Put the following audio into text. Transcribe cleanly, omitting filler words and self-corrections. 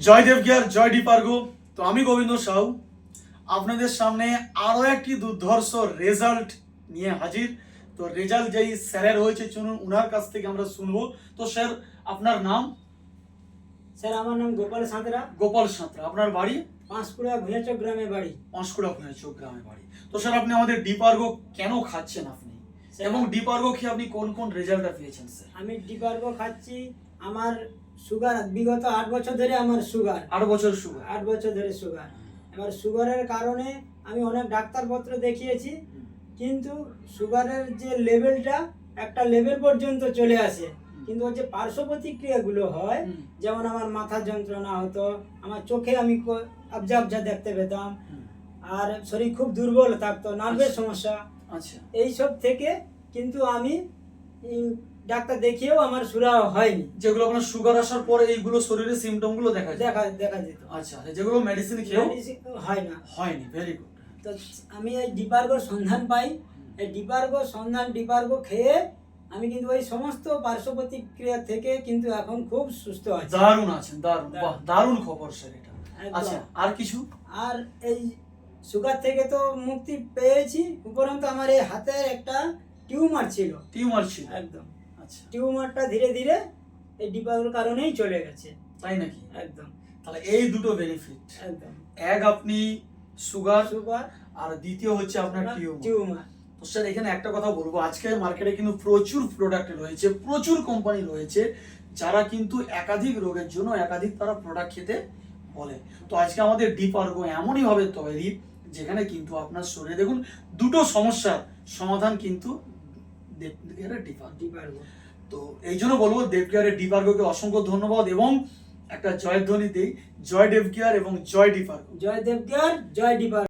জয় দেবগিয়ার, জয় ডিপার্গো। তো আমি গোবিন্দ সাউ আপনাদের সামনে আরো একটি দুর্ধর্ষ রেজাল্ট নিয়ে হাজির। তো রেজাল্ট যেই স্যারের হয়েছে, চলুন উনার কাছ থেকে আমরা শুনবো। তো স্যার, আপনার নাম? স্যার আমার নাম গোপাল সাঁতরা। গোপাল সাঁতরা। আপনার বাড়ি? পাঁশকুড়া ভুঁইয়াচক গ্রামে বাড়ি। পাঁশকুড়া ভুঁইয়াচক গ্রামে বাড়ি। তো স্যার, আপনি আমাদের ডিপার্গো কেন খাচ্ছেন আপনি, এবং ডিপার্গো খেয়ে আপনি কোন কোন রেজাল্টটা পেয়েছেন স্যার? আমি ডিপার্গো খাচ্ছি। আমার সুগার বিগত 8 বছর ধরে আমার সুগার। 8 বছর সুগার? 8 বছর ধরে সুগার। এবার সুগারের কারণে আমি অনেক ডাক্তারপত্র দেখিয়েছি, কিন্তু সুগারের যে লেভেলটা একটা লেভেল পর্যন্ত চলে আসে, কিন্তু ওর যে পার্শ্ব প্রতিক্রিয়াগুলো হয়, যেমন আমার মাথা যন্ত্রণা হতো, আমার চোখে আমি আবজা আবজা দেখতে পেতাম, আর শরীর খুব দুর্বল থাকতো, নার্ভের সমস্যা। আচ্ছা। এইসব থেকে কিন্তু আমি ডাক্তার দেখিয়েও আমার সুরা হয়নি। যেগুলো আপনার সুগার আসার পরে এইগুলো শরীরের সিমটম গুলো দেখা যেত। আচ্ছা, যেগুলো মেডিসিন খেয়েও হয় না, হয়নি। Very good. তো আমি এই ডিপার্গোর সন্ধান পাই। এই ডিপার্গো খেয়ে আমি কিন্তু ওই সমস্ত পার্শ্ব প্রতিক্রিয়া থেকে কিন্তু এখন খুব সুস্থ আছি। দারুণ আছেন, দারুণ। বাহ, দারুণ খবর স্যার এটা। আচ্ছা, আর কিছু? আর এই সুগার থেকে তো মুক্তি পেয়েছি, উপরন্তু আমার এই হাতে একটা টিউমার ছিল। একদম। আচ্ছা, টিউমারটা ধীরে ধীরে এই ডিপার্গোর কারণেই চলে গেছে। তাই নাকি? একদম। তাহলে এই দুটো বেনিফিট, একদম। এক আপনি সুগার, সুগার, আর দ্বিতীয় হচ্ছে আপনার টিউমার। তো স্যার, এখানে একটা কথা বলবো, আজকে মার্কেটে কিন্তু প্রচুর প্রোডাক্ট রয়েছে, প্রচুর কোম্পানি রয়েছে, যারা কিন্তু একাধিক রোগের জন্য একাধিক তারা প্রোডাক্ট খেতে বলে। তো আজকে আমাদের ডিপার্গো এমনই ভাবে তৈরি, যেখানে কিন্তু আপনার শরীরে দেখুন দুটো সমস্যার সমাধান কিন্তু দেবগিয়ারের ডিপার্গো। তো এই জন্য বলবো দেবগিয়ারের ডিপার্গোকে অসংখ্য ধন্যবাদ, এবং একটা জয়ধ্বনি দেই, জয় দেবগিয়ার এবং জয় ডিপার্গো। জয় দেবগিয়ার, জয় ডিপার্গো।